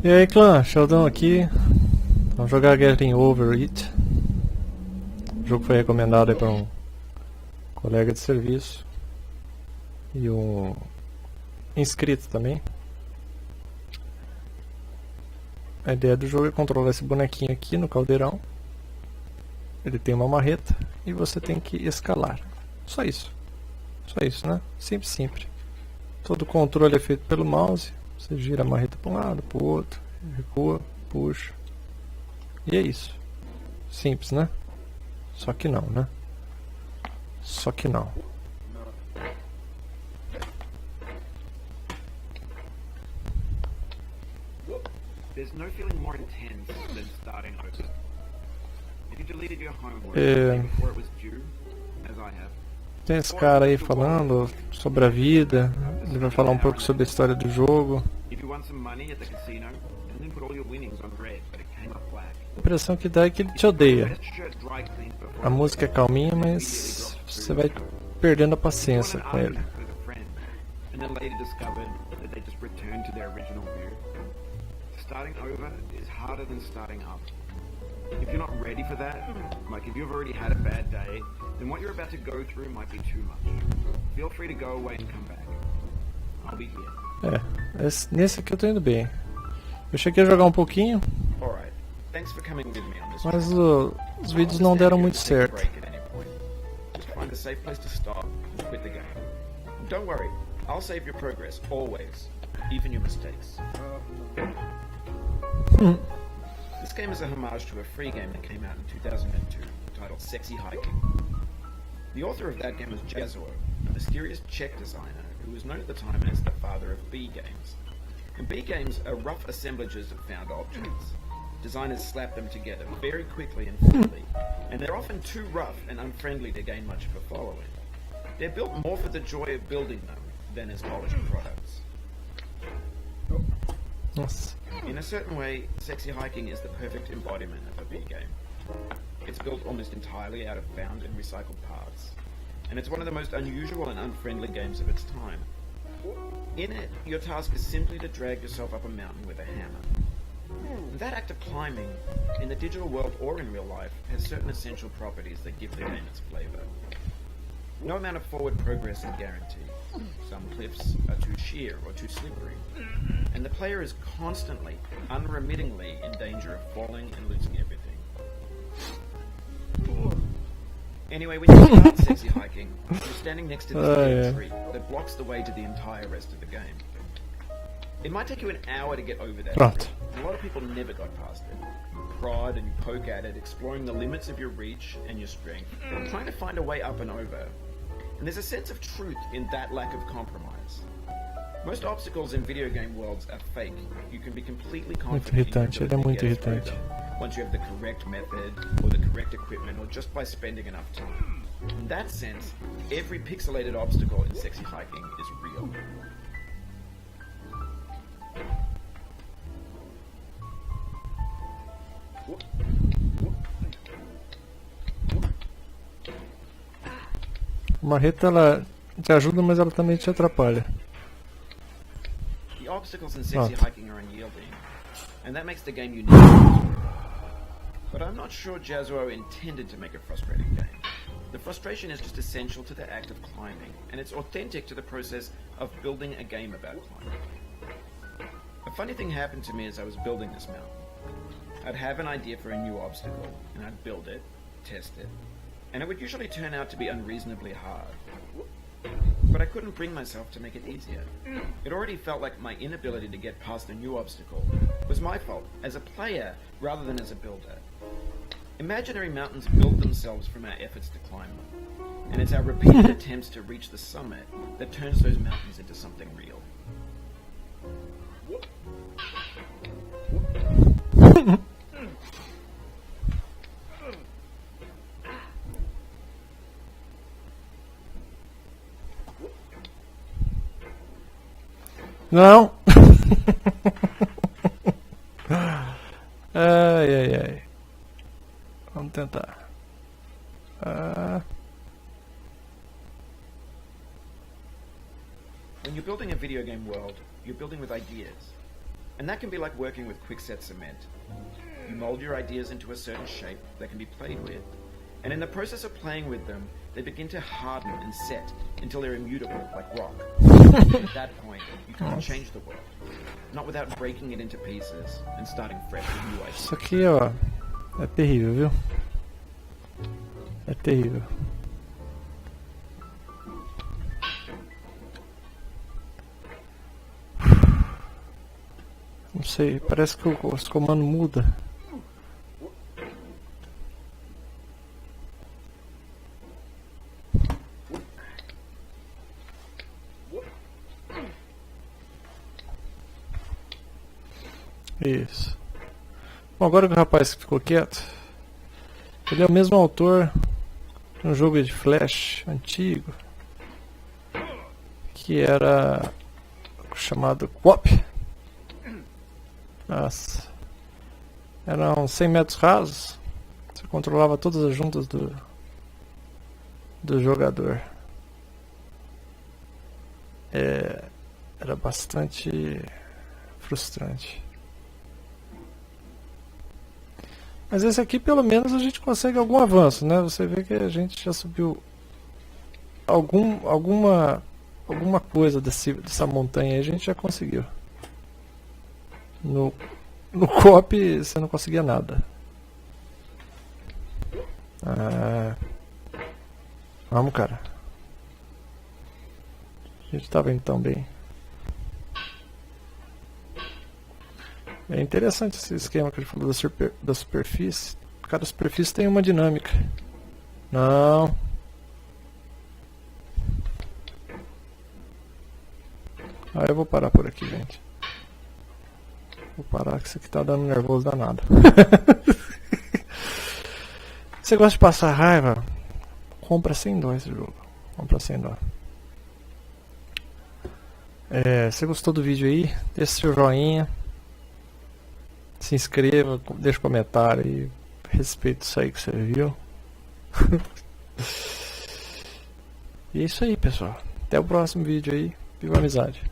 E aí clã, Sheldon aqui. Vamos jogar Getting Over It. O jogo foi recomendado aí por um colega de serviço e um inscrito também. A ideia do jogo é controlar esse bonequinho aqui no caldeirão. Ele tem uma marreta e você tem que escalar. Só isso. Só isso, né? Simples, simples. Todo o controle é feito pelo mouse. Você gira a marreta para um lado, para o outro, recua, puxa. E é isso. Simples, né? Só que não, né? Só que não. There's no feeling more intense than starting over. If you deleted your homework before it was due, as I have. Tem esse cara aí falando sobre a vida. Ele vai falar um pouco sobre a história do jogo. A impressão que dá é que ele te odeia. A música é calminha, mas você vai perdendo a paciência com ele. Starting over is harder than starting up. If you're not ready for that, like if you've already had a bad day, then what you're about to go through might be too much. Feel free to go away and come back. I'll be here. Nesse aqui eu tô indo bem. Eu cheguei a jogar um pouquinho, Alright. Thanks for coming with me on this. mas os vídeos não deram muito certo. Just find a safe place to stop and quit the game. Don't worry, I'll save your progress always, even your mistakes. This game is a homage to a free game that came out in 2002 titled Sexy Hiking. The author of that game was Geforce, a mysterious Czech designer who was known at the time as the father of B games. And B games are rough assemblages of found objects. Designers slap them together very quickly and freely, and they're often too rough and unfriendly to gain much of a following. They're built more for the joy of building them than as polished products. Nossa. In a certain way, Sexy Hiking is the perfect embodiment of a B game. It's built almost entirely out of found and recycled parts, and it's one of the most unusual and unfriendly games of its time. In it, your task is simply to drag yourself up a mountain with a hammer. And that act of climbing, in the digital world or in real life, has certain essential properties that give the game its flavor. No amount of forward progress is guaranteed. Some cliffs are too sheer or too slippery, and the player is constantly, unremittingly in danger of falling and losing everything. Anyway, when you start Sexy Hiking, you're standing next to this tree that blocks the way to the entire rest of the game. It might take you an hour to get over that tree. A lot of people never got past it. You prod and you poke at it, exploring the limits of your reach and your strength, trying to find a way up and over. And there's a sense of truth in that lack of compromise. Most obstacles in video game worlds are fake. You can be completely confident muito irritante. once you have the correct method or the correct equipment or just by spending enough time. In that sense, every pixelated obstacle in Sexy Hiking is real. A marreta ela te ajuda, mas ela também te atrapalha. The obstacles in Sexy Hiking are unyielding, and that makes the game unique. But I'm not sure Geforce intended to make a frustrating game. The frustration is just essential to the act of climbing, and it's authentic to the process of building a game about climbing. A funny thing happened to me as I was building this mountain. I'd have an idea for a new obstacle, and I'd build it, test it, and it would usually turn out to be unreasonably hard. But I couldn't bring myself to make it easier. It already felt like my inability to get past a new obstacle was my fault as a player rather than as a builder. Imaginary mountains build themselves from our efforts to climb them, and it's our repeated attempts to reach the summit that turns those mountains into something real. Não! Ai. Vamos tentar. When you're building a video game world, you're building with ideas. And that can be like working with quickset cement. You mold your ideas into a certain shape that can be played with, and in the process of playing with them, they begin to harden and set until they're immutable, like rock. At that point, you can't change the world, not without breaking it into pieces and starting fresh with new ideas. Isso aqui, ó, é terrível, viu? É terrível. Não sei, parece que os comandos mudam. Isso. Bom, agora que o rapaz ficou quieto, ele é o mesmo autor de um jogo de Flash antigo que era chamado Coop. Nossa. Eram 100 metros rasos. Você controlava todas as juntas do jogador. Era bastante frustrante. Mas esse aqui pelo menos a gente consegue algum avanço, né? Você vê que a gente já subiu alguma coisa dessa montanha aí, a gente já conseguiu. No Coop você não conseguia nada. Vamos, cara. A gente tava indo tão bem. É interessante esse esquema que ele falou da superfície. Cada superfície tem uma dinâmica. Não. Eu vou parar por aqui, gente. Vou parar que isso aqui tá dando nervoso danado. Você gosta de passar raiva? Compra sem dó esse jogo. Compra sem dó. Se gostou do vídeo aí, deixa seu joinha. Se inscreva, deixa um comentário aí. Respeito isso aí que você viu. E é isso aí, pessoal. Até o próximo vídeo aí. Viva a amizade.